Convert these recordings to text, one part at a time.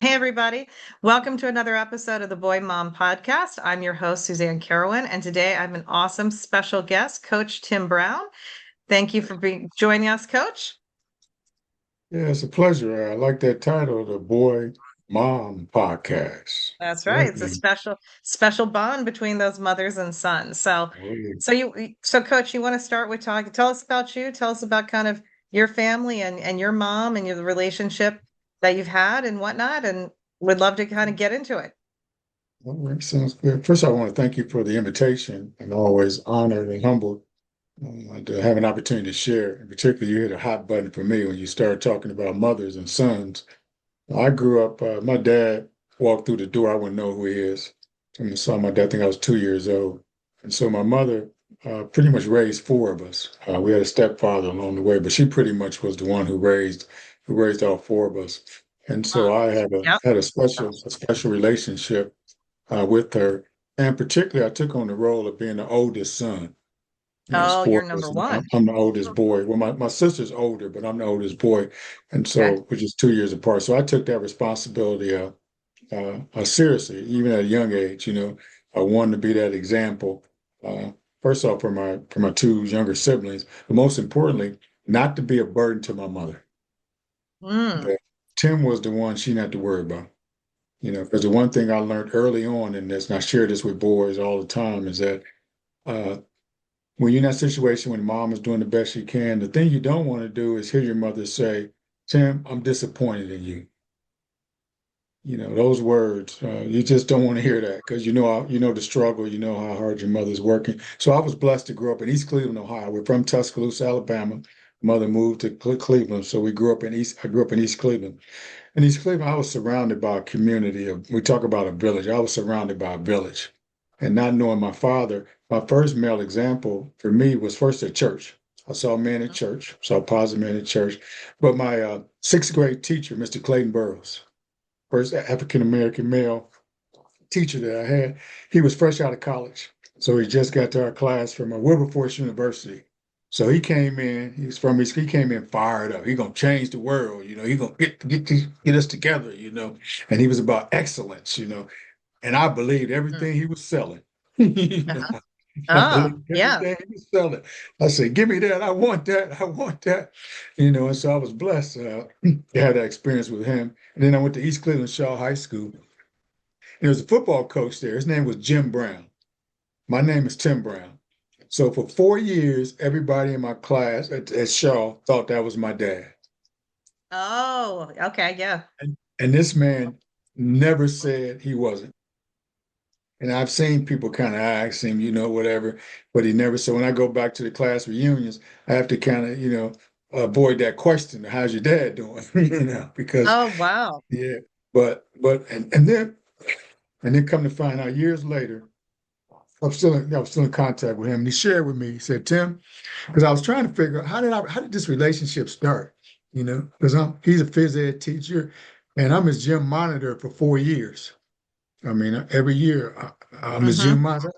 Hey, everybody. Welcome to another episode of the Boy Mom Podcast. I'm your host, Suzanne Carawan, and today I have an awesome special guest, Coach Tim Brown. Thank you for joining us, Coach. Yeah, it's a pleasure. I like that title, the Boy Mom Podcast. That's right. Great It's a name. special bond between those mothers and sons. So, Oh, so Coach, you want to start with talking? Tell us about you. Tell us about kind of your family and your mom and your relationship that you've had and whatnot. And would love to kind of get into it. all right, sounds good. First, I want to thank you for the invitation. I'm always honored and humbled to have an opportunity to share. In particular, you hit a hot button for me when you started talking about mothers and sons. I grew up, my dad walked through the door. I wouldn't know who he is. And I saw my dad, I think I was 2 years old. And so my mother pretty much raised four of us. We had a stepfather along the way, but she pretty much was the one who raised all four of us. And Wow. so I had a Yep. had a special relationship with her. And particularly, I took on the role of being the oldest son. There's Oh, four you're of number us, and I'm, one. I'm the oldest boy. Well, my sister's older, but I'm the oldest boy, and Okay. so which is 2 years apart. So I took that responsibility seriously, even at a young age. I wanted to be that example. Uh, First off, for my two younger siblings, but most importantly, not to be a burden to my mother. Mm. That Tim was the one she didn't have to worry about. Because the one thing I learned early on in this, and I share this with boys all the time, is that uh, when you're in that situation when mom is doing the best she can, the thing you don't want to do is hear your mother say, Tim, I'm disappointed in you. Those words, you just don't want to hear that because you know the struggle, you know how hard your mother's working. So I was blessed to grow up in East Cleveland, Ohio. We're from Tuscaloosa, Alabama. Mother moved to Cleveland, so we grew up in East. I grew up in East Cleveland. In East Cleveland, I was surrounded by a community of. We talk about a village. I was surrounded by a village, and not knowing my father, my first male example for me was first at church. I saw men at church, saw positive men at church, but my sixth grade teacher, Mr. Clayton Burrows, first African American male teacher that I had. He was fresh out of college. So he just got to our class from Wilberforce University. So he came in, he came in fired up. He gonna change the world, he gonna get us together. And he was about excellence. And I believed Mm. everything he was selling. You know, Uh-huh. I Oh, believed yeah. everything he was selling. I said, give me that. I want that. I want that. And so I was blessed to have that experience with him. And then I went to East Cleveland Shaw High School. And there was a football coach there. His name was Jim Brown. My name is Tim Brown. So for 4 years, everybody in my class at Shaw thought that was my dad. Oh, okay. Yeah. And this man never said he wasn't. And I've seen people kind of ask him, whatever, but he never. So when I go back to the class reunions, I have to kind of, avoid that question. How's your dad doing? Because Oh, wow. yeah, but then come to find out years later, I was still in contact with him, and he shared with me. He said, "Tim," because I was trying to figure out how did this relationship start? Because he's a phys ed teacher, and I'm his gym monitor for 4 years. I mean, every year I'm his Mm-hmm. gym monitor.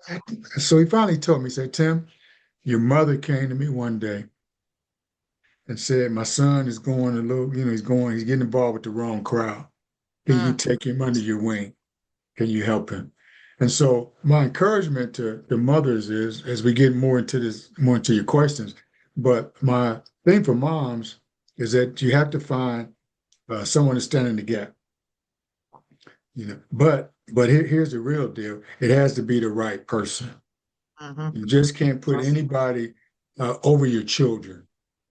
So he finally told me, he said, Tim, your mother came to me one day and said, my son is going a little, he's getting involved with the wrong crowd. Can you Mm. take him under your wing? Can you help him? And so my encouragement to the mothers is, as we get more into your questions, but my thing for moms is that you have to find someone to stand in the gap. But here's the real deal. It has to be the right person. Mm-hmm. You just can't put anybody over your children,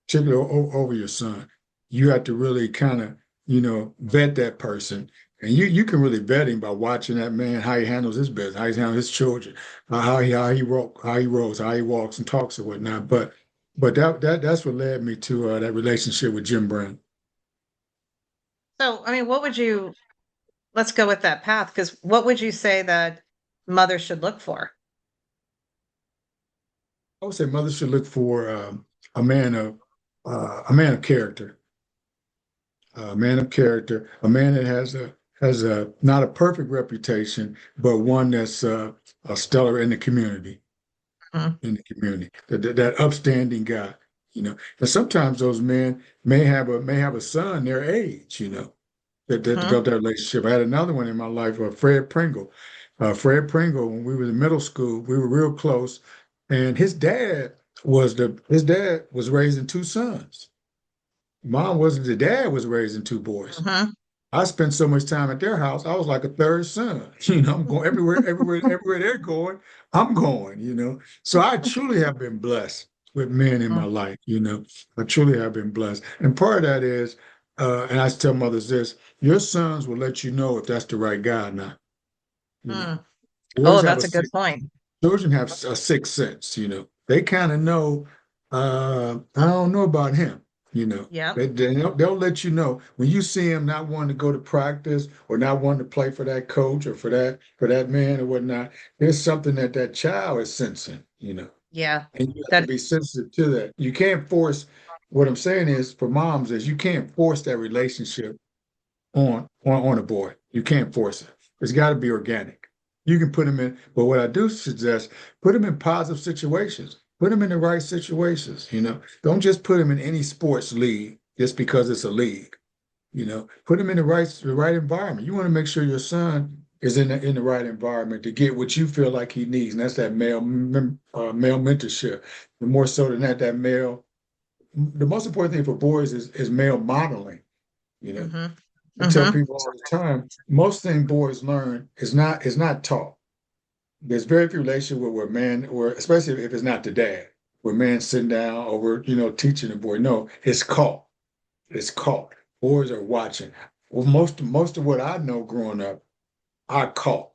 particularly over your son. You have to really kind of, vet that person. And you can really vet him by watching that man, how he handles his business, how he handles his children, how he rolls, how he walks and talks and whatnot. But that's what led me to that relationship with Jim Brown. So, I mean, let's go with that path, because what would you say that mothers should look for? I would say mothers should look for a man of a man of character, a man of character, a man that has a not a perfect reputation, but one that's a stellar in the community, Mhm. that upstanding guy. And sometimes those men may have a son their age. that developed that relationship. I had another one in my life, Fred Pringle. Fred Pringle, when we were in middle school, we were real close, and his dad was raising two sons. Mom wasn't the dad was raising two boys. Mm-hmm. I spent so much time at their house, I was like a third son. I'm going everywhere they're going, I'm going, So I truly have been blessed with men in my life. I truly have been blessed. And part of that is, and I tell mothers this, your sons will let you know if that's the right guy or not. You know, Mm-hmm. Oh, boys have a that's a good sixth, point. children have a sixth sense. They kind of know, I don't know about him, you know. Yep. They'll let you know when you see him not wanting to go to practice or not wanting to play for that coach or for that man or whatnot. There's something that child is sensing. Yeah. And you have to That be sensitive to that. You can't force, what I'm saying is for moms is you can't force that relationship on a boy. You can't force it. It's got to be organic. You can put him in, but what I do suggest, put him in positive situations. Put him in the right situations. Don't just put him in any sports league just because it's a league. Put him in the right environment. You want to make sure your son is in the right environment to get what you feel like he needs, and that's that male mentorship. The more so than that male. The most important thing for boys is male modeling. You know, mm-hmm. I tell Mm-hmm. people all the time, most thing boys learn is not taught. There's very few relationships where man, or especially if it's not the dad, where man sitting down over, teaching the boy. No, it's caught. It's caught. Boys are watching. Well, most of what I know growing up, I caught.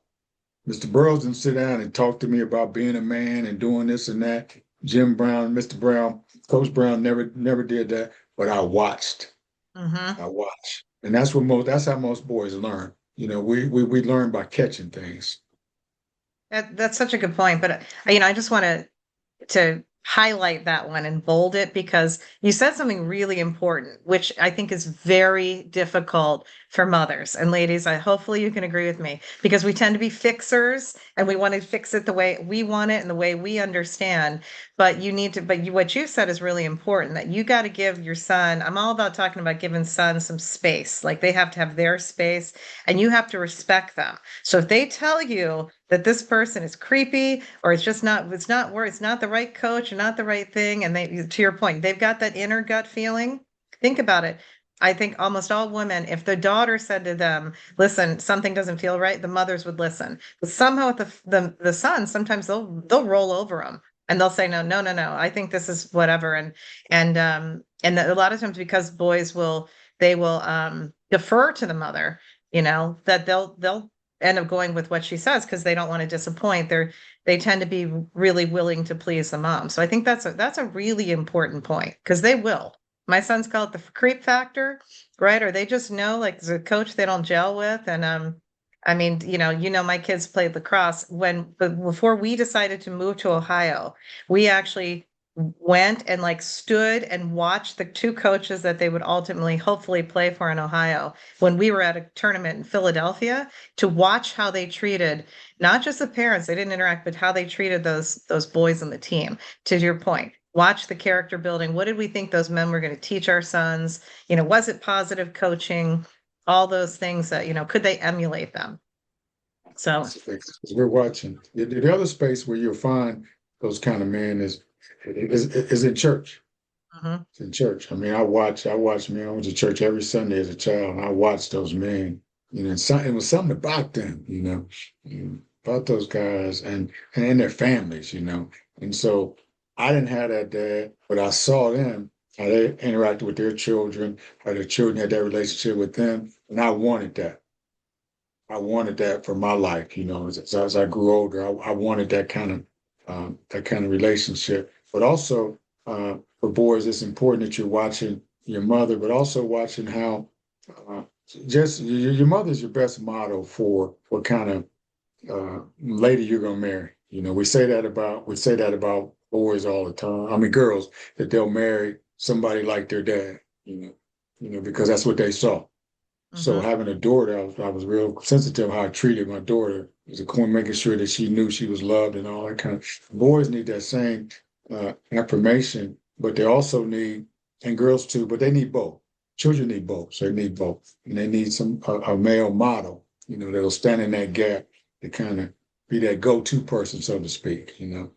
Mr. Burroughs didn't sit down and talk to me about being a man and doing this and that. Jim Brown, Mr. Brown, Coach Brown never did that, but I watched. Mm-hmm. I watch. And that's how most boys learn. We learn by catching things. That's such a good point. But I just want to highlight that one and bold it because you said something really important, which I think is very difficult for mothers and ladies. Hopefully you can agree with me because we tend to be fixers and we want to fix it the way we want it and the way we understand. But what you said is really important that you got to give your son. I'm all about talking about giving sons some space. Like they have to have their space and you have to respect them. So if they tell you that this person is creepy or it's not the right coach or not the right thing. And to your point, they've got that inner gut feeling. Think about it. I think almost all women, if the daughter said to them, listen, something doesn't feel right, the mothers would listen. But somehow with the sons, sometimes they'll roll over them and they'll say, no, no, no, no, I think this is whatever. And a lot of times because they will defer to the mother, that they'll end up going with what she says because they don't want to disappoint. They tend to be really willing to please the mom. So I think that's a really important point because they will. My sons call it the creep factor, right? Or they just know like there's a coach they don't gel with. And I mean, my kids played lacrosse before we decided to move to Ohio, we actually went and like stood and watched the two coaches that they would ultimately hopefully play for in Ohio when we were at a tournament in Philadelphia to watch how they treated not just the parents, they didn't interact, but how they treated those boys on the team. To your point, watch the character building. What did we think those men were going to teach our sons? Was it positive coaching? All those things that, could they emulate them? So, We're watching. The other space where you'll find those kind of men is in church. mhm, It's in church. I mean, man. I went to church every Sunday as a child, and I watched those men. It was something about them, about those guys and their families. And so I didn't have that dad, but I saw them how they interacted with their children, how their children had that relationship with them, and I wanted that. I wanted that for my life. As I grew older, I wanted that kind of relationship. But also for boys, it's important that you're watching your mother, but also watching how just your mother's your best model for what kind of lady you're gonna marry. We say that about boys all the time. I mean, girls that they'll marry somebody like their dad. Because that's what they saw. So mhm. having a daughter, I was real sensitive how I treated my daughter. It was a queen, making sure that she knew she was loved and all that kind of. Boys need that same affirmation, but they also need, and girls too, but they need both children need both. So they need both. And they need a male model, that'll stand in that gap to kind of be that go-to person, so to speak. And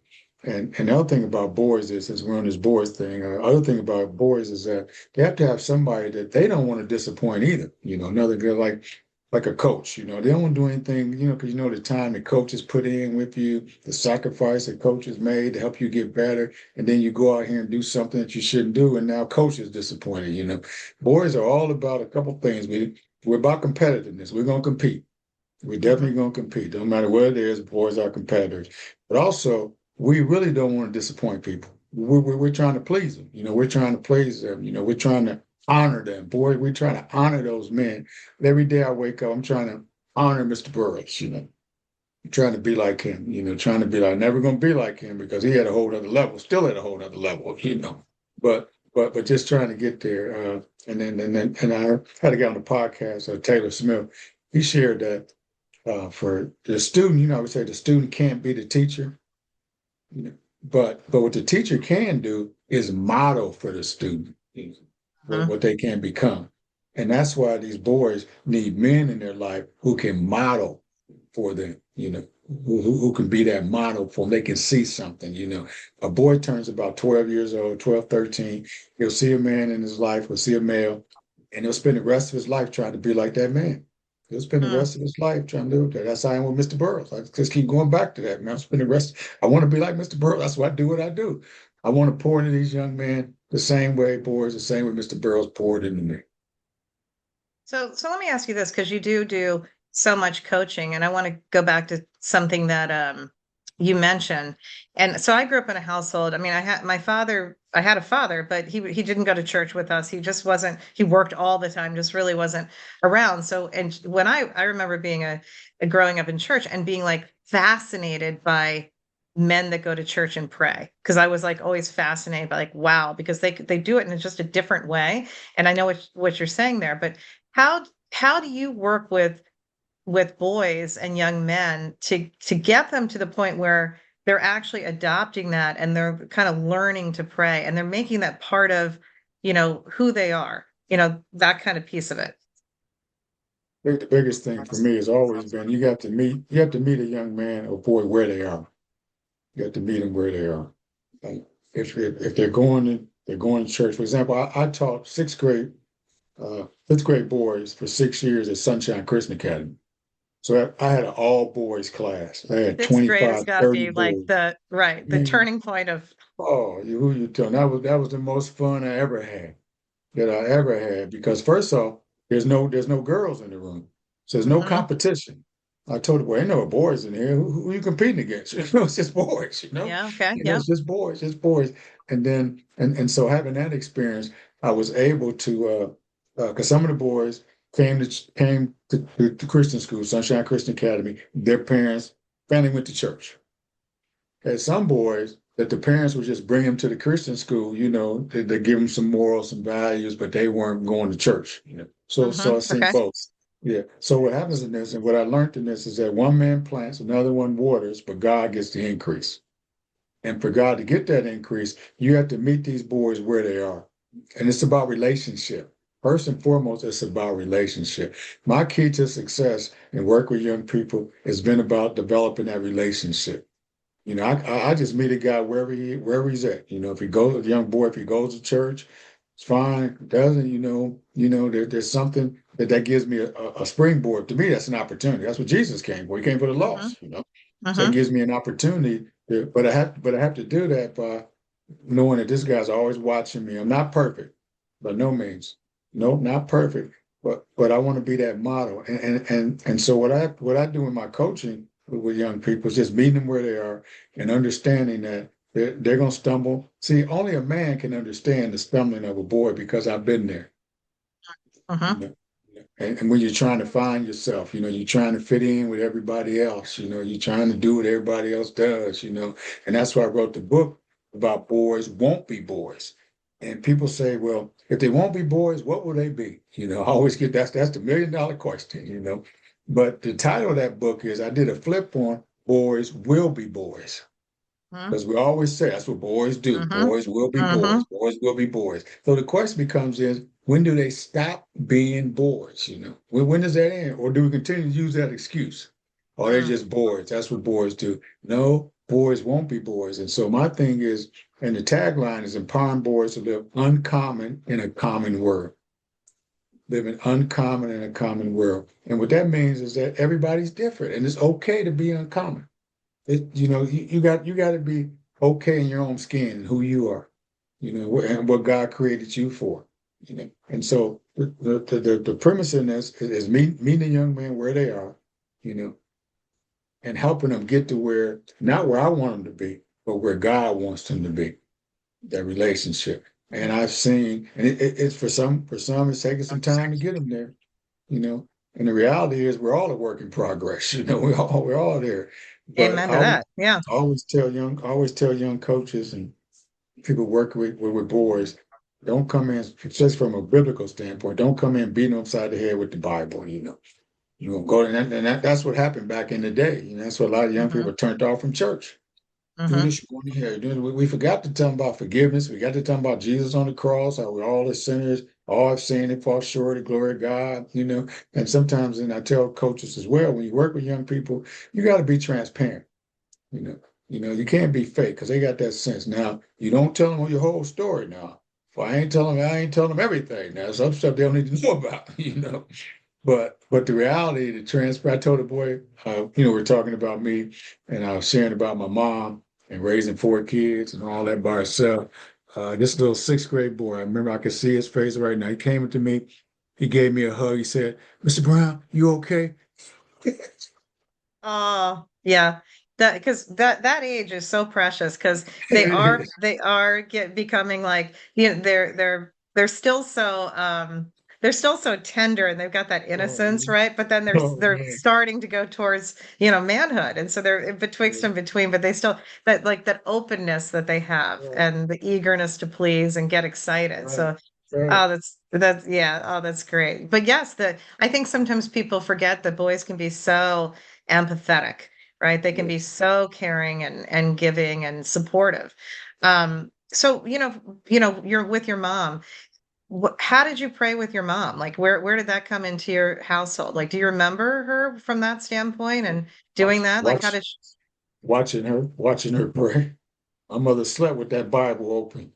the other thing about boys is, since we're on this boys thing, other thing about boys is that they have to have somebody that they don't want to disappoint either. Another good like a coach. They don't want to do anything, because the time the coaches put in with you, the sacrifice that coaches made to help you get better, and then you go out here and do something that you shouldn't do, and now coach is disappointed. Boys are all about a couple things. We're about competitiveness. We're going to compete. We're Mhm. definitely going to compete. No matter what it is, boys are competitors. But also, we really don't want to disappoint people. We're trying to please them. We're trying to please them. We're trying to honor them. Boy, we're trying to honor those men. And every day I wake up, I'm trying to honor Mr. Burroughs. I'm trying to be like him, trying to be like, never going to be like him because he had a whole other level, still at a whole other level. But just trying to get there. And I had a guy on the podcast, Taylor Smith. He shared that for the student, I would say the student can't be the teacher, but what the teacher can do is model for the student Mhm. what they can become. And that's why these boys need men in their life who can model for them, who can be that model for them. They can see something. A boy turns about 12 years old, 12, 13. He'll see a man in his life, he'll see a male, and he'll spend the rest of his life trying to be like that man. He'll spend the Mm. rest of his life trying to do that. That's how I am with Mr. Burroughs. I just keep going back to that, man. I want to be like Mr. Burroughs. That's why I do what I do. I want to pour into these young men the same way, boys, the same way Mr. Burroughs poured into me. So let me ask you this, because you do so much coaching, and I want to go back to something that you mentioned. And so I grew up in a household. I mean, I had a father, but he didn't go to church with us. He just wasn't, he worked all the time, just really wasn't around. So, and when I remember being a growing up in church and being like fascinated by men that go to church and pray, because I was like always fascinated by like, wow, because they do it in just a different way. And I know what you're saying there, but how do you work with boys and young men to get them to the point where they're actually adopting that and they're kind of learning to pray and they're making that part of, who they are, that kind of piece of it. I think the biggest thing for me has always been you have to meet a young man or boy where they are. You have to meet them where they are. Like if they're going to church. For example, I taught fifth grade boys for 6 years at Sunshine Christian Academy. So I had an all boys class. I had Sixth grade has 25, got to 30 be like boys. the Man, turning point of. who you telling? That was the most fun I ever had. That I ever had because first off, there's no girls in the room, so there's no Mhm. competition. I told the boy, ain't no boys in here. Who are you competing against? It's just boys. Yeah, okay, yeah. It's just boys. And so having that experience, I was able to because some of the boys came to Christian school, Sunshine Christian Academy. Their parents, family went to church. Had some boys that the parents would just bring them to the Christian school, they give them some morals, some values, but they weren't going to church. So I seen Okay. both. Yeah. So what happens in this, and what I learned in this is that one man plants, another one waters, but God gets the increase. And for God to get that increase, you have to meet these boys where they are. And it's about relationship. First and foremost, it's about relationship. My key to success in work with young people has been about developing that relationship. I just meet a guy wherever he's at. If he goes, a young boy, if he goes to church, it's fine. Doesn't, there's something that gives me a springboard. To me, that's an opportunity. That's what Jesus came for. He came for the Hmm. lost. So it Hmm. gives me an opportunity. But I have to do that by knowing that this guy's always watching me. I'm not perfect, by no means. No, not perfect. But I want to be that model. And so what I do in my coaching with young people is just meeting them where they are and understanding that they're going to stumble. See, only a man can understand the stumbling of a boy because I've been there. You Hmm. know? And when you're trying to find yourself, you're trying to fit in with everybody else, you're trying to do what everybody else does. And that's why I wrote the book about boys won't be boys. And people say, well, if they won't be boys, what will they be? I always get that's the $1 million question. But the title of that book is I did a flip on boys will be boys. Mm-hmm. Because we always say that's what boys do. Mm-hmm. Boys will be Mm-hmm. boys. Boys will be boys. So the question becomes is when do they stop being boys? When does that end? Or do we continue to use that excuse? Or they're Mm. just boys. That's what boys do. No, boys won't be boys. And so my thing is, and the tagline is empowering boys to live uncommon in a common world. Living uncommon in a common world. And what that means is that everybody's different and it's okay to be uncommon. You got to be okay in your own skin and who you are, and what God created you for, And so the premise in this is meeting the young men where they are, you know, and helping them get to where not where I want them to be, but where God wants them to be. That relationship. And I've seen, and it's for some, it's taking some time to get them there, you know. And the reality is, we're all a work in progress. We're all there. But Amen to that. Yeah. I always tell young coaches and people working with boys, don't come in just from a biblical standpoint. Don't come in beating them upside the head with the Bible. Go and that's what happened back in the day. That's what a lot of young Mm-hmm. people turned off from church. Do Mm-hmm. this, you're going to hell. We forgot to tell them about forgiveness. We got to tell them about Jesus on the cross, how we're all the sinners, all have sinned and fall short of the glory of God. And sometimes, and I tell coaches as well, when you work with young people, you got to be transparent. You know, you can't be fake because they got that sense. Now, you don't tell them your whole story now. Well, I ain't telling them everything. Now, some stuff they don't need to know about. But the reality, the transfer, I told the boy, we're talking about me and I was sharing about my mom and raising 4 kids and all that by herself. This little sixth grade boy, I remember I could see his face right now. He came up to me, he gave me a hug. He said, "Mr. Brown, you okay?" Oh, yeah. That because that age is so precious because they are It is. they are becoming like they're still so they're still so tender and they've got that Oh, innocence, man. right? But then Oh, they're man. starting to go towards, manhood. And so they're in betwixt Yeah, and between, but they still that openness that they have right, and the eagerness to please and get excited. right, So right. oh, that's yeah. Oh, that's great. But yes, I think sometimes people forget that boys can be so empathetic, right? They can Yeah. be so caring and giving and supportive. So you're with your mom. How did you pray with your mom? Like where did that come into your household? Like, do you remember her from that standpoint and doing Watch, that? Like, how watch, did she, watching her pray. My mother slept with that Bible open.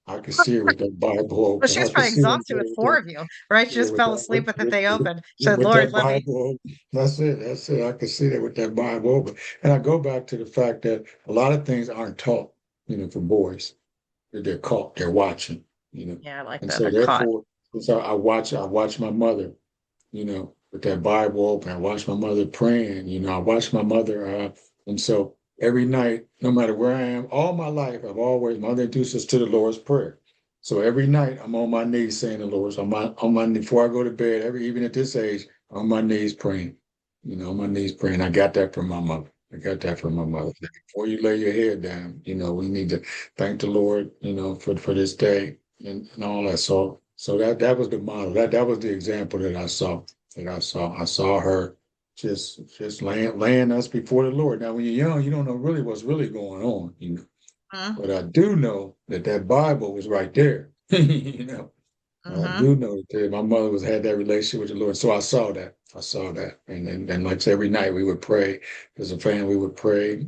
I could see her with that Bible well, open. she I was could probably see her exhausted with with four that, of you, right? She yeah, just with fell that, asleep with the thing open. She said, with Lord, that let me. Bible open. That's it. That's it. I could see that with that Bible open. And I go back to the fact that a lot of things aren't taught, for boys. That they're caught, they're watching. Yeah, I like And that. so A caught. therefore, so I watch my mother, with that Bible open. I watch my mother praying, I watch my mother. And so every night, no matter where I am, all my life, I've always, mother introduced us to the Lord's Prayer. So every night I'm on my knees saying the Lord's on my knees before I go to bed, even at this age, on my knees praying, on my knees praying. I got that from my mother. I got that from my mother. Before you lay your head down, we need to thank the Lord, for this day and all that. So that was the model. That was the example that I saw her just laying us before the Lord. Now, when you're young, you don't know really what's really going on. Mm-hmm. But I do know that Bible was right there. I Mm-hmm. do know that my mother had that relationship with the Lord. So I saw that. I saw that. And like I said, every night we would pray. As a family, we would pray.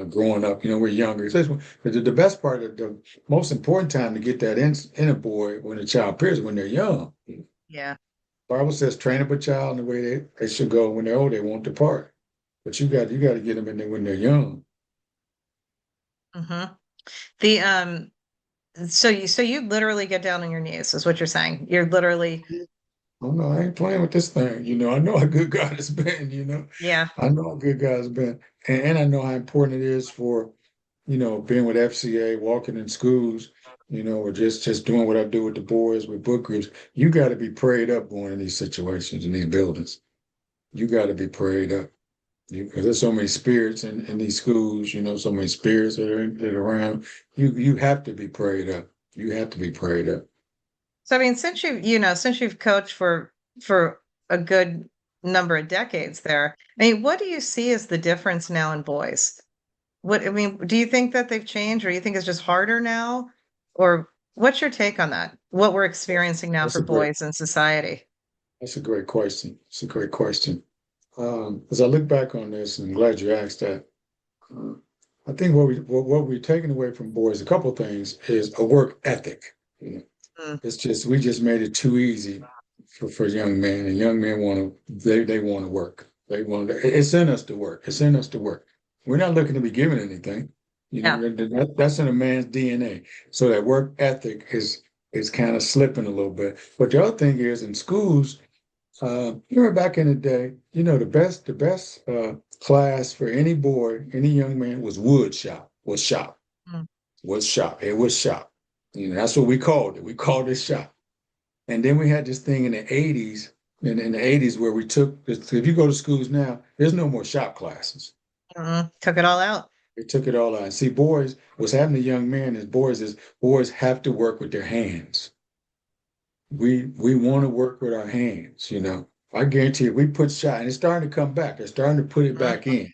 Growing up, we're younger. So the best part of the most important time to get that in a boy when a child appears when they're young. Yeah. Bible says, train up a child in the way they should go. When they're old, they won't depart. But you got to get them in there when they're young. Mm-hmm. The so you literally get down on your knees, is what you're saying. You're literally, Oh no, I ain't playing with this thing. I know how good God has been. yeah. I know how good God has been, and I know how important it is for being with FCA, walking in schools, or just doing what I do with the boys with book groups. You got to be prayed up going in these situations in these buildings. You got to be prayed up. Because there's so many spirits in these schools, so many spirits that are around. You have to be prayed up. You have to be prayed up. So I mean, since you've coached for a good number of decades there, I mean, what do you see as the difference now in boys? What, I mean, do you think that they've changed or you think it's just harder now? Or what's your take on that? What we're experiencing now That's for a great, boys in society? that's a great question. It's a great question. As I look back on this, and I'm glad you asked that. Uh, I think what we're taking away from boys, a couple of things, is a work ethic. You know, Mm, it's just we just made it too easy for young men, and young men want to they want to work. They want to, it's in us to work. It's in us to work. We're not looking to be given anything. You know, yeah. that's in a man's DNA. So that work ethic is kind of slipping a little bit. But the other thing is in schools, you remember back in the day, you know, the best class for any boy, any young man was wood shop, was shop, Mm, was shop. It was shop. You know, that's what we called it. We called it shop. And then we had this thing in the 80s, in the 80s where we took, if you go to schools now, there's no more shop classes. took it all out. They took it all out. See, boys, what's happening to young men is boys have to work with their hands. We want to work with our hands, you know. I guarantee you, we put shot, and it's starting to come back. They're starting to put it back Mhm. in,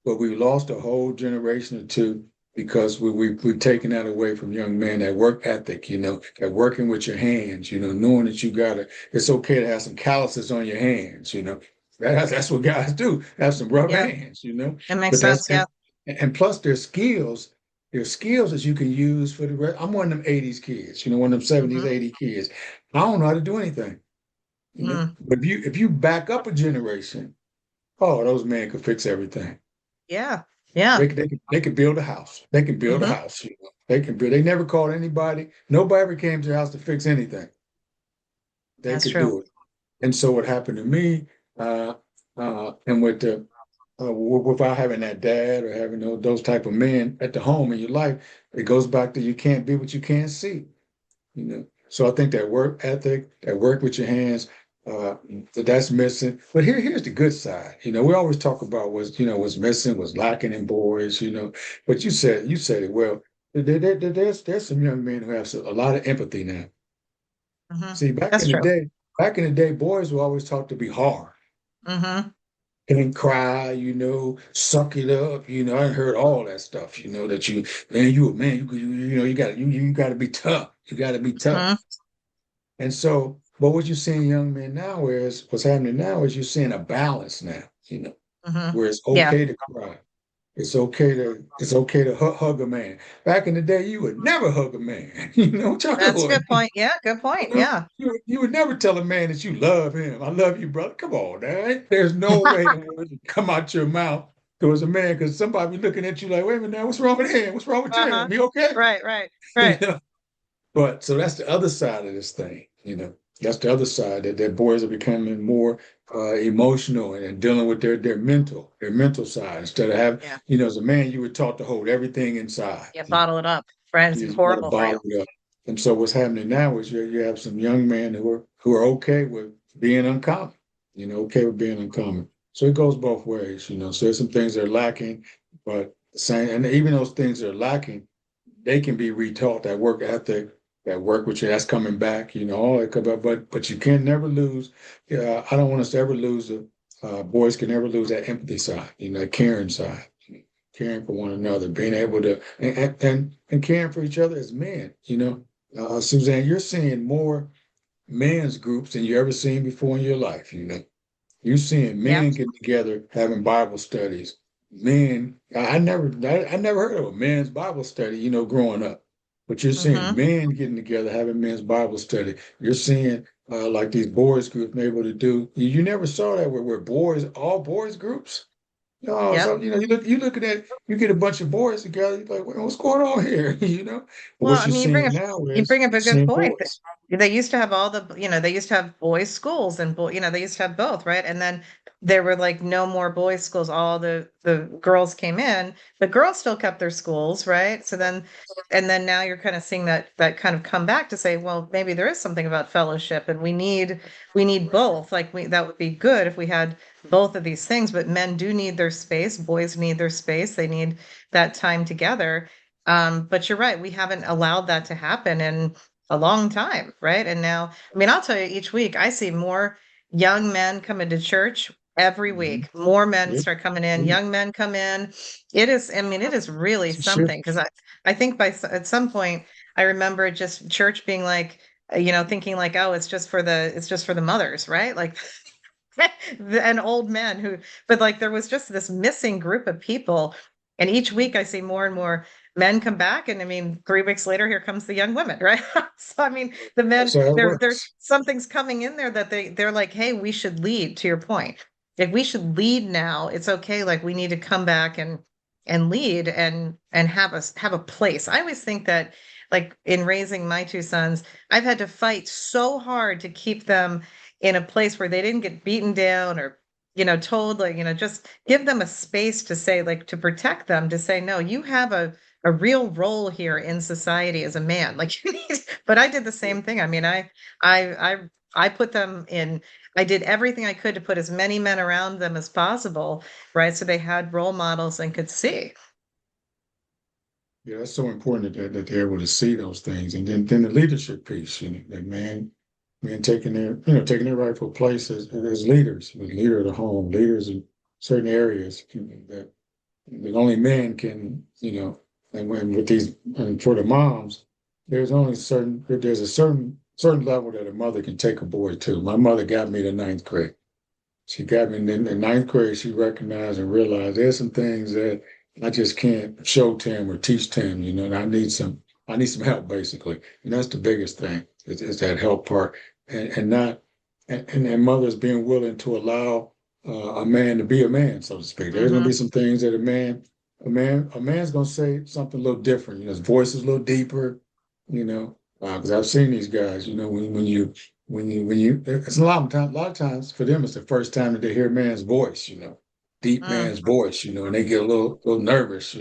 but we lost a whole generation or two because we've taken that away from young men. That work ethic, you know, that working with your hands, you know, knowing that you gotta. It's okay to have some calluses on your hands, you know. That's what guys do. Have some rough Yeah, hands, you know. it makes But that's sense. Yeah. and plus there's skills. There's skills that you can use for the rest. I'm one of them 80s kids, you know, one of them 70s, Hmm. 80s kids. I don't know how to do anything, you know. Mm, But if you back up a generation, oh, those men could fix everything. yeah. They Yeah. could, they could, they could build a house. They can build a Hmm. house. You know? They can build. They never called anybody. Nobody ever came to the house to fix anything. They That's could true. do it. And so what happened to me, and with the without having that dad or having those type of men at the home in your life, it goes back to you can't be what you can't see. You know. So I think that work ethic, that work with your hands, uh, that's missing. But here's the good side. You know, we always talk about what's missing, what's lacking in boys. You know, but you said it well. There's some young men who have a lot of empathy now. Hmm. See, That's true. back in the day, boys were always taught to be hard Hmm. and cry, suck it up. I heard all that stuff. That man, you a man, you got to be tough. You got to be tough. Hmm. And so, but what you're seeing young men now is what's happening now is you're seeing a balance now, Hmm. where it's Yeah. okay to cry. It's okay to hug a man. Back in the day, you would never hug a man. Chuck That's a good would. point. Yeah. Good You point. know, Yeah. you would never tell a man that you love him. I love you, brother. Come on, man. There's no way that would come out your mouth towards a man because somebody be looking at you like, wait a minute, now, what's wrong with him? What's wrong with Uh-huh. him? He okay? Right. Right. You Right. know? But so that's the other side of this thing. That's the other side that boys are becoming more emotional and dealing with their mental side instead of having, Yeah. as a man, you were taught to hold everything inside. Yeah. Bottle it up. Friends, it's You got to horrible for you. bottle it up. And so what's happening now is you have some young men who are okay with being uncommon, okay with being uncommon. So it goes both ways. So there's some things that are lacking, but same, and even those things that are lacking, they can be retaught. That work ethic, that work with you, that's coming back. All that. But you can never lose. I don't want us to ever lose the boys can never lose that empathy side. That caring side, caring for one another, being able to and caring for each other as men. Suzanne, you're seeing more men's groups than you ever seen before in your life. You're seeing Yeah. men getting together having Bible studies. Men, I never heard of a men's Bible study, growing up. But you're seeing Hmm. men getting together having men's Bible study. You're seeing like these boys groups able to do. You never saw that where boys, all boys groups. No, Yep. so you looking at you get a bunch of boys together, you're like, well, what's going on here? But Well, what I you're mean, seeing now you is bring up you're a good seeing point. boys. They used to have they used to have boys' schools and they used to have both, right? And then there were like no more boys' schools. All the girls came in, but girls still kept their schools, right? So then, and then now you're kind of seeing that kind of come back to say, well, maybe there is something about fellowship, and we need both. Like that would be good if we had both of these things. But men do need their space. Boys need their space. They need that time together. But you're right, we haven't allowed that to happen in a long time, right? And now, I mean, I'll tell you, each week I see more young men coming to church every Mhm. week. More men Yeah. start coming in, Yeah. young men come in. It is, I mean, it is really It's a shift. something because I think at some point I remember just church being like, thinking like, oh, it's just for the mothers, right? Like and old men who, but like there was just this missing group of people. And each week I see more and more men come back. And I mean, 3 weeks later, here comes the young women, right? So I mean, the That's men, how it there's works. something's coming in there that they're like, hey, we should lead, to your point. Like we should lead now. It's okay. Like we need to come back and lead and have a place. I always think that like in raising my two sons, I've had to fight so hard to keep them in a place where they didn't get beaten down or told like just give them a space to say like to protect them, to say no, you have a real role here in society as a man, like you need. But I did the Yeah. same thing. I mean, I I put them in, I did everything I could to put as many men around them as possible, right, so they had role models and could see. Yeah, that's so important that they're able to see those things. And then the leadership piece, that man taking their rightful place as leaders, leader of the home, leaders in certain areas, that only men can, and when with these, and for the moms, there's a certain level that a mother can take a boy to. My mother got me to ninth grade. She got me in ninth grade. She recognized and realized there's some things that I just can't show to him or teach to him, and I need some help basically. And that's the biggest thing is that help part, and not, and mothers being willing to allow a man to be a man, so to speak. There's going to Hmm. be some things that a man's going to say something a little different. His voice is a little deeper, because I've seen these guys. It's a lot of times for them, it's the first time that they hear a man's voice, deep Mm, man's voice, and they get a little nervous,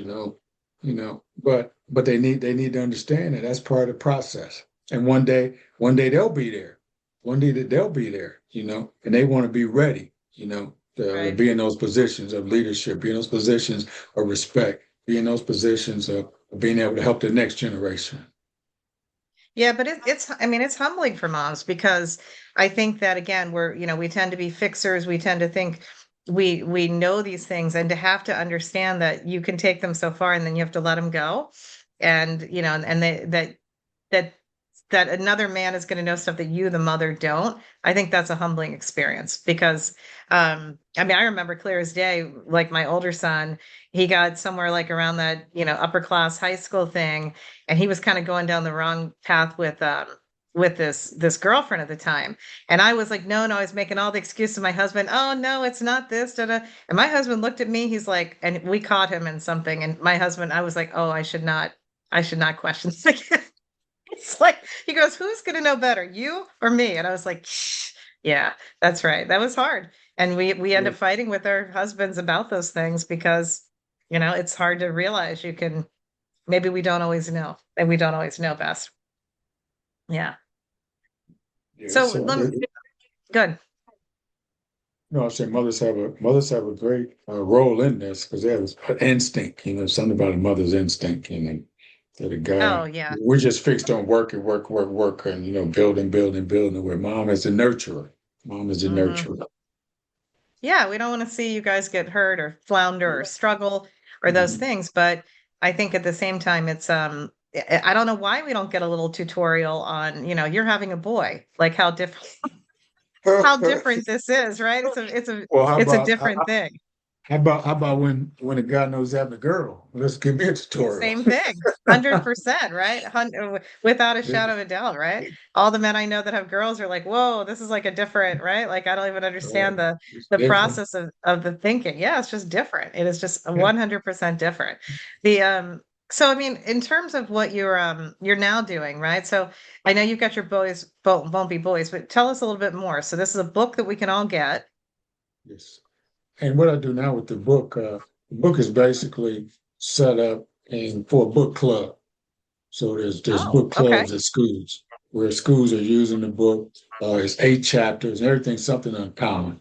but they need to understand that that's part of the process. And one day they'll be there. One day that they'll be there, and they want to be ready, to right. be in those positions of leadership, be in those positions of respect, be in those positions of being able to help the next generation. Yeah, but it's, I mean, it's humbling for moms because I think that again, we tend to be fixers. We tend to think we know these things, and to have to understand that you can take them so far and then you have to let them go. And, and that that another man is going to know stuff that you, the mother, don't. I think that's a humbling experience because I mean, I remember clear as day, like my older son, he got somewhere like around that, upper class high school thing, and he was kind of going down the wrong path with this girlfriend at the time. And I was like, no, no, I was making all the excuses to my husband. Oh no, it's not this, da, da. And my husband looked at me, he's like, and we caught him in something. And my husband, I was like, oh, I should not question this again. It's like he goes, "Who's going to know better, you or me?" And I was like, "Shh, yeah, that's right. That was hard." And we end Yeah, up fighting with our husbands about those things because, it's hard to realize you can, maybe we don't always know, and we don't always know best. Yeah. yeah. So So, good. I say mothers have a great role in this because they have an instinct, something about a mother's instinct, that a Oh guy, yeah. we're just fixed on work and work, work, work, and building, building, building. Where mom is the nurturer, mom is the Hmm. nurturer. Yeah, we don't want to see you guys get hurt or flounder or struggle or those Mhm. things, but I think at the same time it's I don't know why we don't get a little tutorial on, you're having a boy, like how different how different this is, right? Well, It's a different thing. how about when a guy knows having a girl? Let's give me a tutorial. Same thing. 100%, right? Without a shadow of a doubt, right? All the men I know that have girls are like, "Whoa, this is like a different," right? Like I don't even understand It's the different. process of the thinking. Yeah, it's just different. It is just Yeah. 100% different. The so I mean, in terms of what you're now doing, right? So I know you've got your boys, won't be boys, but tell us a little bit more. So this is a book that we can all get. Yes. And what I do now with the book is basically set up for a book club. So there's Oh, book okay. clubs at schools where schools are using the book. It's 8 chapters and everything's something uncommon.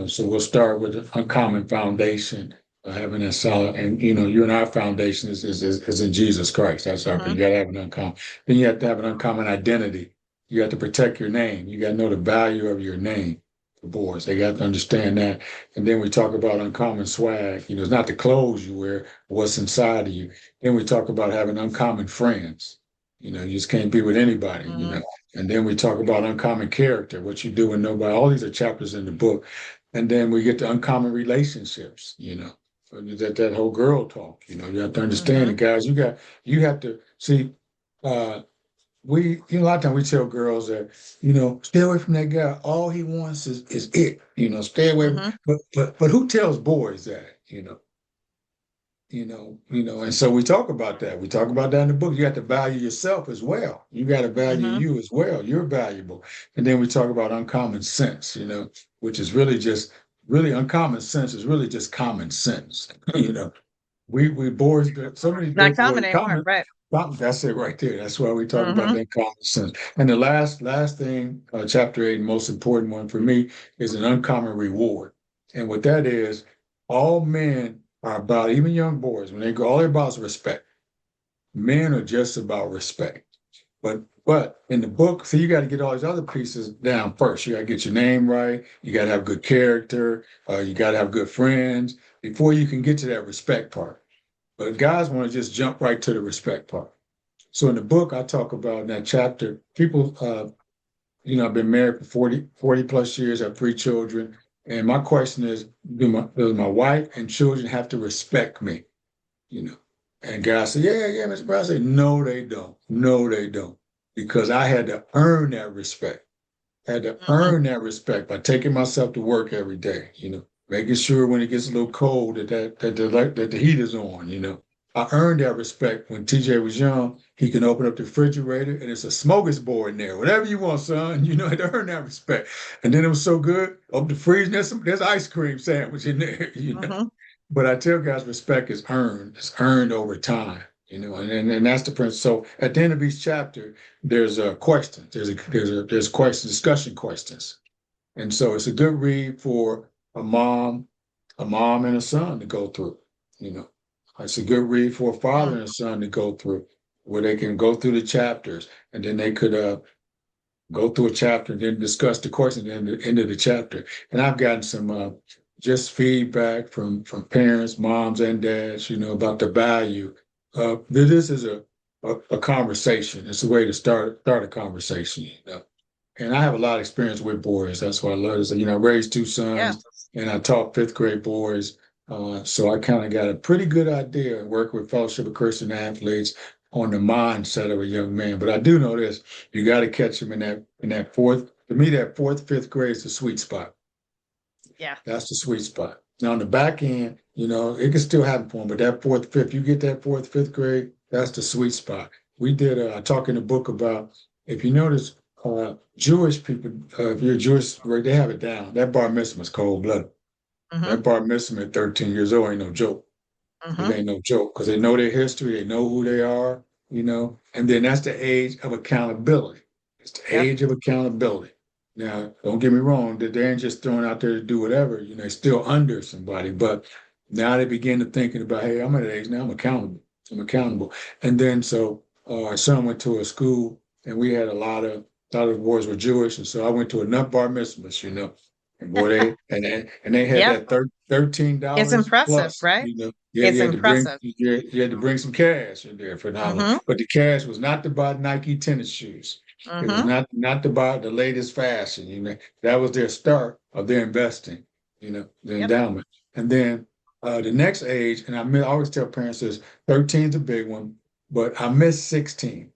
So we'll start with the uncommon foundation, having a solid, and you and our foundation is in Jesus Christ. That's our, you Hmm. got to have an uncommon. Then you have to have an uncommon identity. You have to protect your name. You got to know the value of your name. for boys. They got to understand that. And then we talk about uncommon swag. It's not the clothes you wear, what's inside of you. Then we talk about having uncommon friends. You just can't be with anybody. Mhm. And then we talk about uncommon character, what you do when nobody, all these are chapters in the book. And then we get to uncommon relationships. That whole girl talk. You have to understand it, Mhm. guys. You have to see a lot of times we tell girls that, stay away from that guy. All he wants is it, stay away. Mhm. But who tells boys that, and so we talk about that. We talk about that in the book. You have to value yourself as well. You got to value Mhm. you as well. You're valuable. And then we talk about uncommon sense, which is really uncommon sense is really just common sense. We boys, so many Not great common boys, anymore, right? that's it right there. That's why we talk about Mhm. that common sense. And the last thing, chapter 8, most important one for me, is an uncommon reward. And what that is, all men are about, even young boys, when they go, all they're about is respect. Men are just about respect. But in the book, so you got to get all these other pieces down first. You got to get your name right. You got to have good character. You got to have good friends before you can get to that respect part. But guys want to just jump right to the respect part. So in the book, I talk about in that chapter, people, I've been married for 40 plus years, I have 3 children. And my question is, does my wife and children have to respect me? You know. And guys say, yeah, yeah, Mr. Brown. I say, no, they don't. No, they don't. Because I had to earn that respect. I had to Mhm. earn that respect by taking myself to work every day, making sure when it gets a little cold that the heat is on, I earned that respect when TJ was young. He can open up the refrigerator and it's a smorgasbord in there. Whatever you want, son. I had to earn that respect. And then it was so good. Open the freezer, there's ice cream sandwich in there. Mhm. But I tell guys respect is earned. It's earned over time, and that's the principle. So at the end of each chapter, there's a question. There's question discussion questions. And so it's a good read for a mom and a son to go through. You know, it's a good read for a father Mhm. and a son to go through, where they can go through the chapters and then they could go through a chapter and then discuss the question at the end of the chapter. And I've gotten some just feedback from parents, moms and dads, about the value. This is a conversation. It's a way to start a conversation. And I have a lot of experience with boys. That's why I love this. I raised 2 sons Yeah. and I taught fifth grade boys. So I kind of got a pretty good idea working with Fellowship of Christian Athletes on the mindset of a young man. But I do know this: you got to catch them in that fourth. To me, that fourth, fifth grade is the sweet spot. Yeah. That's the sweet spot. Now on the back end, it can still happen for them, but that fourth, fifth, you get that fourth, fifth grade, that's the sweet spot. We did. I talk in the book about if you notice, Jewish people, if you're Jewish, right, they have it down. That bar mitzvah is cold blooded. That Mhm. bar mitzvah at 13 years old ain't no joke. It Mhm. ain't no joke because they know their history, they know who they are. And then that's the age of accountability. It's the Yep. age of accountability. Now, don't get me wrong, that they ain't just thrown out there to do whatever, they're still under somebody, but now they begin to thinking about, hey, I'm at an age now, I'm accountable. I'm accountable. And then so our son went to a school and we had a lot of the boys were Jewish, and so I went to a nut bar mitzvahs. And boy, they had Yep. that $13 It's impressive, plus, right? Yeah, It's impressive. you had to bring some cash in there for not long. Mhm. But the cash was not to buy Nike tennis shoes. It was Mhm. not to buy the latest fashion. That was their start of their investing. The Yep. endowment. And then the next age, and I always tell parents this: 13 is a big one, but I miss 16.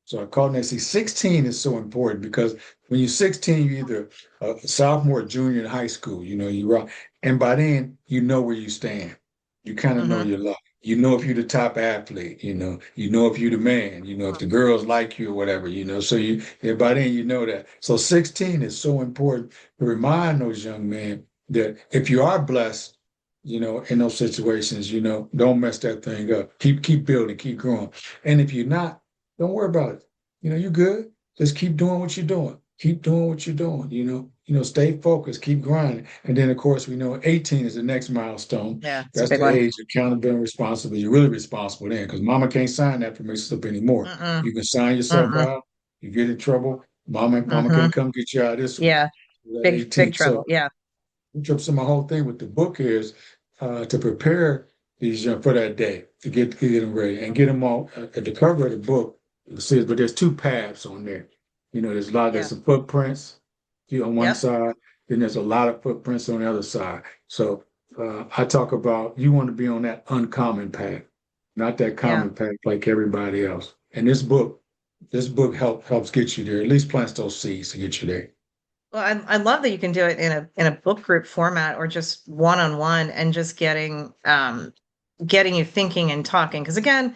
So I called and I see 16 is so important because when you're 16, you're either a sophomore or junior in high school. You rock. And by then, you know where you stand. You kind of know Mhm. your luck. You know if you're the top athlete, you know if you're the man, if the girls like you or whatever. So by then you know that. So 16 is so important to remind those young men that if you are blessed, in those situations, don't mess that thing up. Keep building, keep growing. And if you're not, don't worry about it. You're good. Just keep doing what you're doing. Keep doing what you're doing. Stay focused, keep grinding. And then, of course, we know 18 is the next milestone. Yeah, it's a That's big the one. age of accountability and responsibility. You're really responsible then because mama can't sign that permission slip anymore. Mm-mm. You can sign yourself Mm-mm. out. You get in trouble. Mama Mhm. can't come get you out of this one. Yeah. at big 18. trouble. So Yeah. so my whole thing with the book is to prepare these young for that day, to get them ready and get them all at the cover of the book. It says, but there's two paths on there. There's Yeah. some footprints on one Yep. side, then there's a lot of footprints on the other side. So I talk about you want to be on that uncommon path, not that Yeah. common path like everybody else. And this book helps get you there, at least plants those seeds to get you there. Well, I love that you can do it in a book group format or just one on one and just getting you thinking and talking. Because again,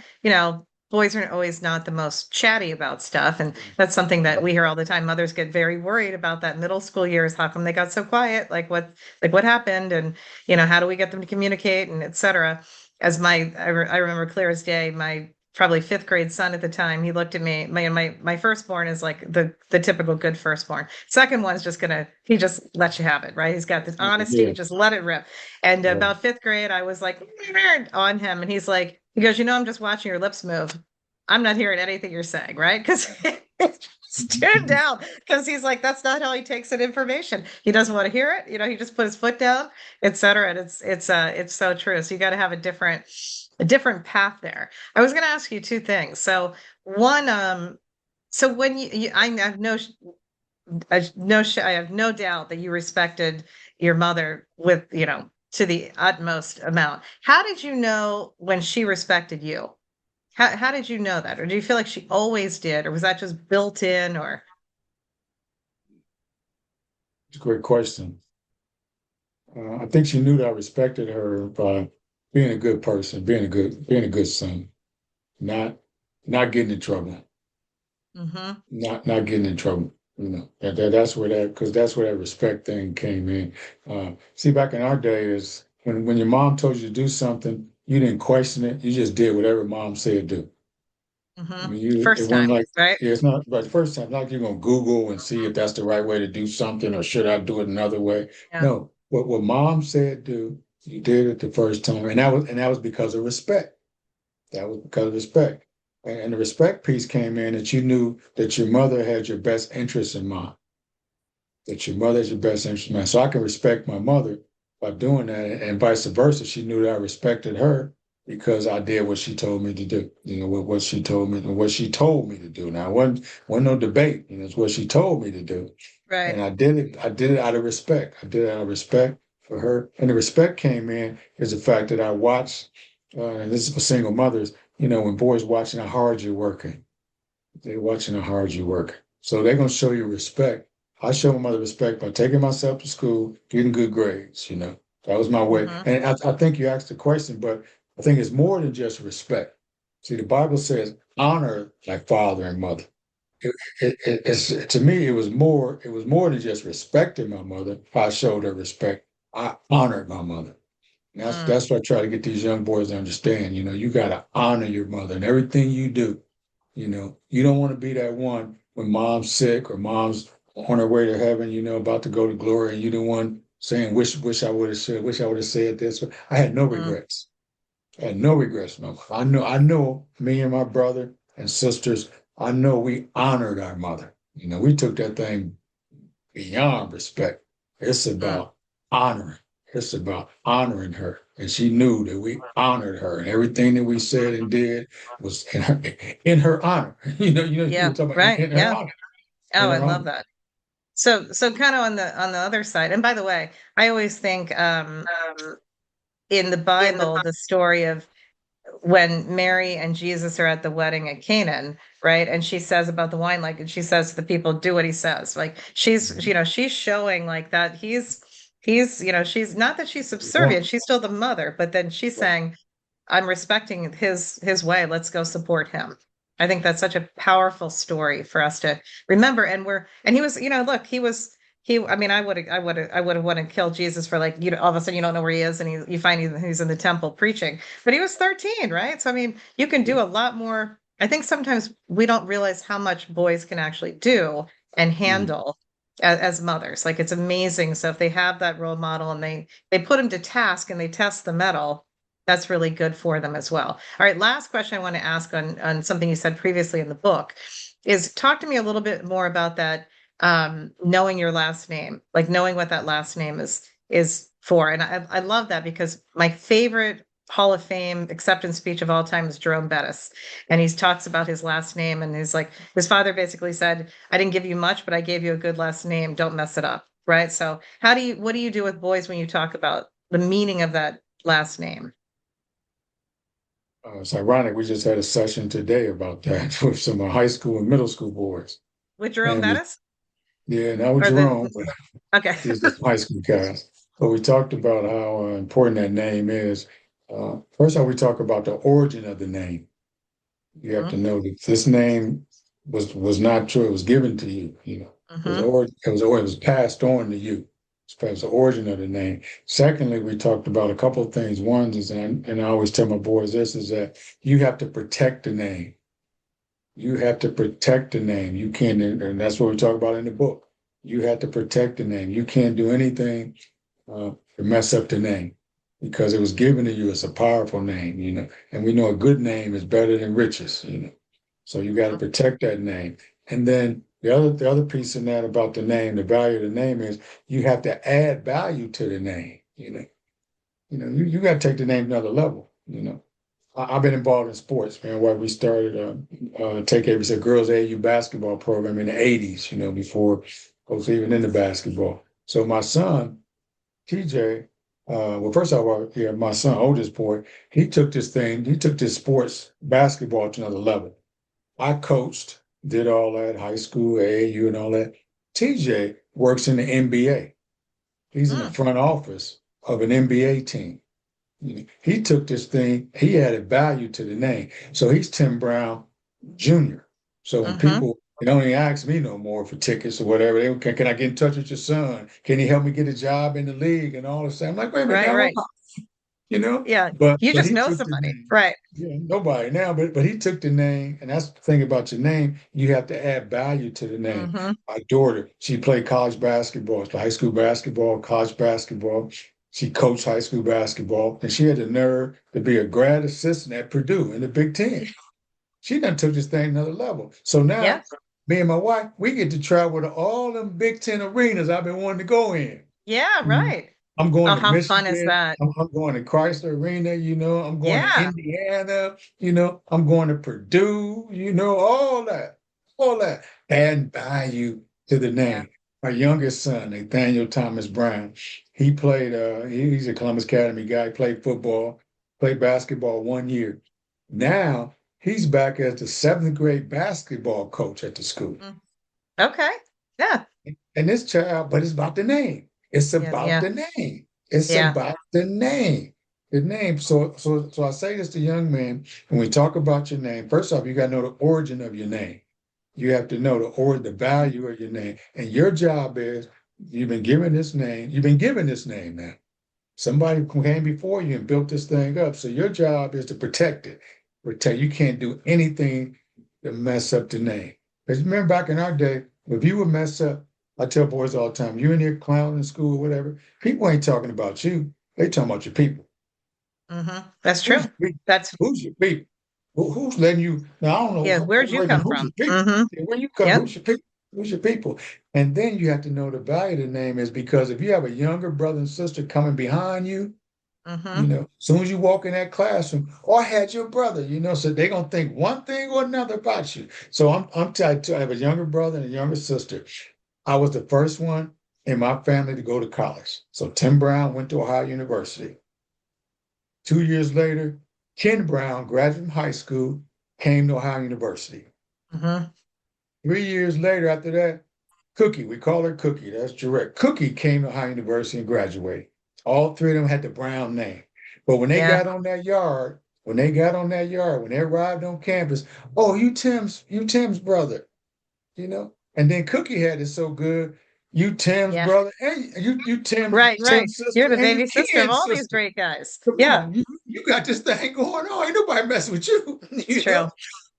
boys are always not the most chatty about stuff. And that's something that we hear all the time. Mothers get very worried about that middle school years. How come they got so quiet? What happened? And, how do we get them to communicate and et cetera? As I remember clear as day, my probably fifth grade son at the time, he looked at me. My firstborn is like the typical good firstborn. Second one's he just lets you have it, right? He's got this honesty, Yeah. just let it rip. And Right. about fifth grade, I was like on him, and he goes, I'm just watching your lips move. I'm not hearing anything you're saying, right? Because tuned down because he's like, that's not how he takes in information. He doesn't want to hear it. He just put his foot down, et cetera. And it's so true. So you got to have a different path there. I was going to ask you two things. So one, so when I have I have no doubt that you respected your mother to the utmost amount. How did you know when she respected you? How did you know that? Or do you feel like she always did? Or was that just built in or It's a great question. I think she knew that I respected her by being a good person, being a good son, not not getting in trouble, mm-hmm. not getting in trouble. That's where that respect thing came in. See, back in our day, is when your mom told you to do something, you didn't question it. You just did whatever mom said do. I Mm-hmm. mean, it First wasn't time, like, right? yeah, it's not like the first time, like you're gonna Google and see if that's the right way to do something or should I do it another way. Yeah. No, what mom said do, you did it the first time, and that was because of respect. That was because of respect, and the respect piece came in that you knew that your mother had your best interest in mind, that your mother's your best interest in mind. So I can respect my mother by doing that, and vice versa. She knew that I respected her because I did what she told me to do. What she told me to do. Now, wasn't no debate. It's what she told me to do, and Right. I did it. I did it out of respect. I did it out of respect for her, and the respect came in is the fact that I watched. And this is for single mothers. When boys watching how hard you're working, they're watching how hard you work. So they're gonna show you respect. I show my mother respect by taking myself to school, getting good grades. That was my way. Mm-hmm. And I think you asked the question, but I think it's more than just respect. See, the Bible says, honor thy father and mother. It's to me, it was more than just respecting my mother. I showed her respect. I honored my mother. And that's what I try to get these young boys to understand. You got to honor your mother and everything you do. You don't want to be that one when mom's sick or mom's on her way to heaven, about to go to glory, and you the one saying, wish I would have said, wish I would have said this. I had no Mm-hmm. regrets. I had no regrets, no. I know me and my brother and sisters, I know we honored our mother. We took that thing beyond respect. It's Mm-hmm. about honoring. It's about honoring her. And she knew that we honored her, and everything that we said and did was in her honor. You Yeah. were talking about Right. in her Yeah. honor. Oh, In I her love honor. that. So kind of on the other side. And by the way, I always think in the Bible, the story of when Mary and Jesus are at the wedding at Canaan, right? And she says about the wine, like, and she says to the people, do what he says. Like she's showing like that she's not that she's One. subservient, she's still the mother, but then she's saying, I'm respecting his way. Let's go support him. I think that's such a powerful story for us to remember. And he was, look, I mean, I would have wanted to kill Jesus for like, all of a sudden you don't know where he is and you find he's in the temple preaching, but he was 13, right? So, I mean, you can do a lot more. I think sometimes we don't realize how much boys can actually do and Mhm. handle as mothers. Like it's amazing. So if they have that role model and they put him to task and they test the mettle, that's really good for them as well. All right, last question I want to ask on something you said previously in the book is talk to me a little bit more about that. knowing your last name, like knowing what that last name is for. And I love that because my favorite Hall of Fame acceptance speech of all time is Jerome Bettis. And he talks about his last name. And he's like, his father basically said, I didn't give you much, but I gave you a good last name. Don't mess it up. Right. So what do you do with boys when you talk about the meaning of that last name? It's ironic. We just had a session today about that with some high school and middle school boys. With Jerome And Bettis yeah, not with or the, Jerome, but okay. these are high school guys. But we talked about how important that name is. First off, we talk about the origin of the name. You have to know that this name was not true. It was given to you. You know, Mm-hmm. it was passed on to you. It's the origin of the name. Secondly, we talked about a couple of things. One is, and I always tell my boys this, is that you have to protect the name. You have to protect the name. You can't, and that's what we talk about in the book. You have to protect the name. You can't do anything to mess up the name because it was given to you. It's a powerful name, you know, and we know a good name is better than riches, you know. So you got to protect that name. And then the other piece in that about the name, the value of the name is you have to add value to the name, you know. You got to take the name to another level, you know. I've been involved in sports, man. Why we started take every said girls AAU basketball program in the '80s, you know, before I was even into basketball. So my son, TJ, well, first of all, yeah, my son, oldest boy, he took this sports basketball to another level. I coached, did all that, high school, AAU, and all that. TJ works in the NBA. He's in the Mm, front office of an NBA team. He took this thing, he added value to the name. So he's Tim Brown Jr. So when mm-hmm. people they don't even ask me no more for tickets or whatever, can I get in touch with your son? Can he help me get a job in the league and all this? I'm like, wait a minute, Right, now, hold right. on, you know? Yeah. You But just he know took the somebody. name. Right. Yeah, nobody now, but he took the name, and that's the thing about your name. You have to add value to the name. Mm-hmm. My daughter, she played college basketball, high school basketball, college basketball. She coached high school basketball, and she had the nerve to be a grad assistant at Purdue in the Big Ten. She done took this thing another level. So Yeah. now, me and my wife, we get to travel to all them Big Ten arenas I've been wanting to go in. Yeah, You know, right. I'm going Oh, to how fun is Michigan. that? I'm going to Chrysler Arena. You know, I'm going to Yeah. Indiana. You know, I'm going to Purdue. You know, all that, adding value to the Yeah. name. My youngest son, Nathaniel Thomas Brown, he played. He's a Columbus Academy guy. Played football, played basketball 1 year. Now he's back as the seventh grade basketball coach at the school. Mm. Okay. Yeah. And this child, but it's about the name. It's Yeah. about Yeah. the name. It's Yeah. about the name. The name. So I say this to young men, when we talk about your name, first off, you got to know the origin of your name. You have to know the value of your name. And your job is you've been given this name now. Somebody came before you and built this thing up. So your job is to protect it. Protect. You can't do anything to mess up the name. Because remember back in our day, if you would mess up, I tell boys all the time, you in here clowning in school, whatever, people ain't talking about you. They talking about your people. Mm-hmm. That's Who's true. your people? That's Who's your people? Who's letting you? Now I don't know. yeah. Where'd you Wait a minute, come who's from? your people? Mm-hmm. Yeah, where you come? Yep. Who's your people? Who's your people? And then you have to know the value of the name is because if you have a younger brother and sister coming behind you, Mm-hmm. you know, as soon as you walk in that classroom, or I had your brother, you know, so they're gonna think one thing or another about you. So I have a younger brother and a younger sister. I was the first one in my family to go to college. So Tim Brown went to Ohio University. 2 years later, Ken Brown, graduate from high school, came to Ohio University. Mm-hmm. 3 years later, after that, Cookie, we call her Cookie, that's direct. Cookie came to Ohio University and graduated. All three of them had the Brown name. But when they Yeah. got on that yard, when they arrived on campus, oh, you Tim's brother, you know? And then Cookie had it so good, you Tim's Yeah. brother, and you Right. Right. Tim's sister, You're the and you baby sister of Ken's all these sister. great guys. Come Yeah. on, you got this thing going on. Ain't nobody messing with you. It's You know, true.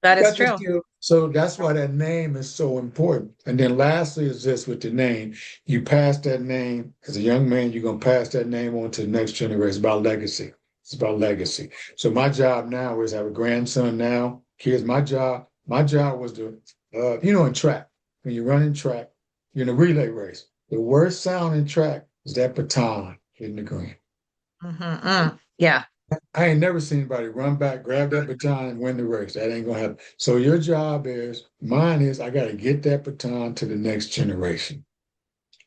That you is got this true. deal. So that's why that name is so important. And then lastly is this with the name. You pass that name as a young man, you're gonna pass that name on to the next generation. It's about legacy. It's about legacy. So my job now is I have a grandson now. Kids, my job was to in track, when you run in track, in a relay race. The worst sounding track is that baton hitting the ground. Yeah. I ain't never seen anybody run back, grab that baton, and win the race. That ain't gonna happen. So your job is, mine is, I got to get that baton to the next generation.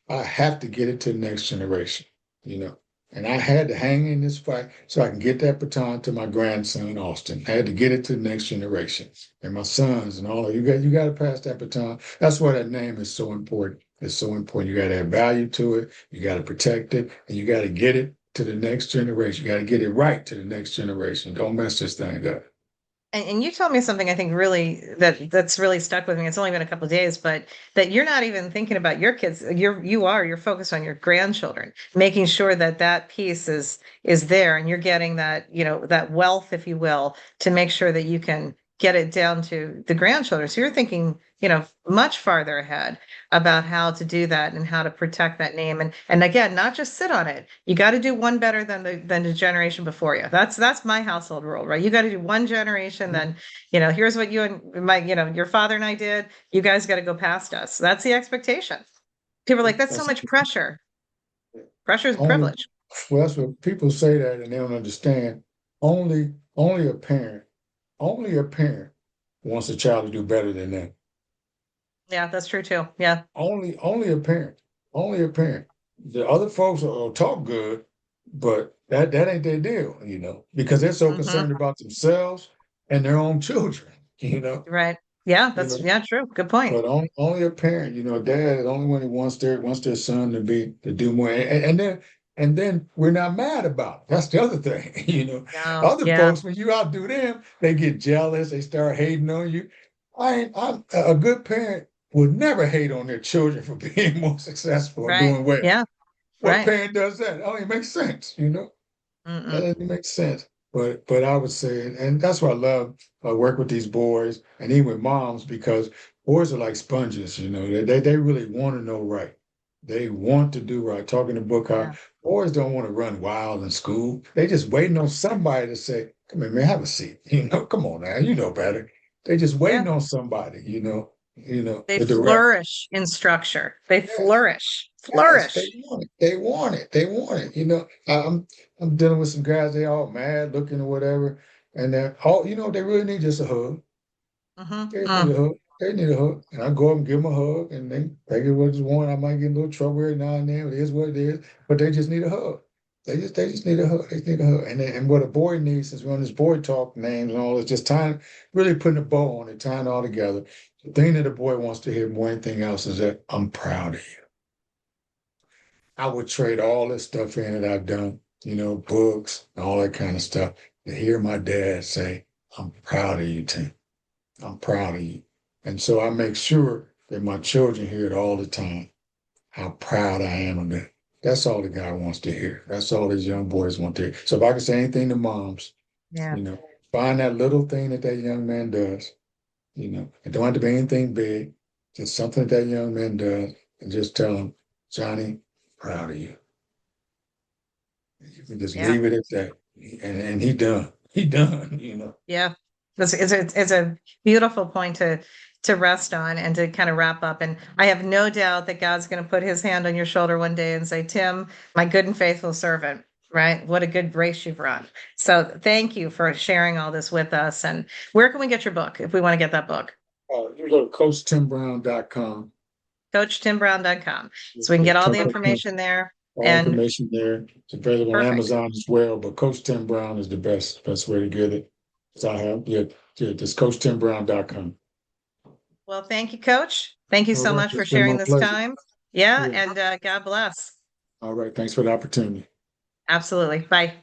I have to get it to the next generation, you know. And I had to hang in this fight so I can get that baton to my grandson, Austin. I had to get it to the next generation. And my sons and all of you got to pass that baton. That's why that name is so important. It's so important. You got to add value to it, you got to protect it, and you got to get it to the next generation. You got to get it right to the next generation. Don't mess this thing up. And you told me something I think really that's really stuck with me. It's only been a couple of days, but that you're not even thinking about your kids. You're focused on your grandchildren, making sure that that piece is there, and you're getting that, that wealth, if you will, to make sure that you can get it down to the grandchildren. So you're thinking, much farther ahead about how to do that and how to protect that name. And again, not just sit on it. You got to do one better than the generation before you. That's my household rule, right? You got to do one generation, then, here's what you and your father and I did. You guys got to go past us. That's the expectation. People are like, that's so That's much pressure. Pressure is only, privilege. well, that's what people say that and they don't understand. Only a parent, only a parent wants a child to do better than them. Yeah, that's true too. Yeah. Only a parent, only a parent. The other folks will talk good, but that ain't their deal, because they're so Hmm. concerned about themselves and their own children, Right. Yeah, you know. yeah, true. Good point. But only a parent, dad is only when he wants their son to do more, and then we're not mad about it. That's the other thing, No, Other yeah, folks, when you outdo them, they get jealous, they start hating on you. I'm a good parent would never hate on their children for being more successful or right. doing well. Yeah, What right. parent does that? It only makes sense. That Mm-mm. doesn't make sense. But I would say, and that's why I love work with these boys and even with moms, because boys are like sponges. They really want to know right. They want to do right. Talking the book how Yeah, boys don't want to run wild in school. They just waiting on somebody to say, "Come here, man, have a seat." Come on now, you know better. They just yeah. waiting on somebody. They The director. flourish in structure. They Yes, flourish, yes, they flourish. want it. They want it. They want it. I'm dealing with some guys. They all mad looking or whatever, and they're all they really need just a hug. They just need a Mm. hug. They need a hug, and I go up and give them a hug, and they get what they want. I might get in a little trouble every now and then. It is what it is, but they just need a hug. They just need a hug. They just need a hug. And what a boy needs, since we're on this boy talk names and all, is just time, really putting a bow on it, tying it all together. The thing that a boy wants to hear more than anything else is that I'm proud of you. I would trade all this stuff in that I've done, books and all that kind of stuff, to hear my dad say, I'm proud of you, Tim. I'm proud of you. And so I make sure that my children hear it all the time, how proud I am of them. That's all the guy wants to hear. That's all these young boys want to hear. So if I can say anything to moms, Yeah, you know, find that little thing that young man does, it don't have to be anything big, just something that young man does, and just tell him, Johnny, proud of you. You can just yeah, leave it at that. And he done. He done. yeah. It's a beautiful point to rest on and to kind of wrap up. And I have no doubt that God's going to put his hand on your shoulder one day and say, Tim, my good and faithful servant, right? What a good race you've run. So thank you for sharing all this with us. And where can we get your book if we want to get that book? You go to CoachTimBrown.com. CoachTimBrown.com. So we can get all the information there. All And information there. It's available on perfect. Amazon as well, but Coach Tim Brown is the best way to get it. So I have, just CoachTimBrown.com. Well, thank you, Coach. Thank you All so right. much for It's been sharing my this pleasure. time. Yeah, Yeah. and God bless. All right. Thanks for the opportunity. Absolutely. Bye.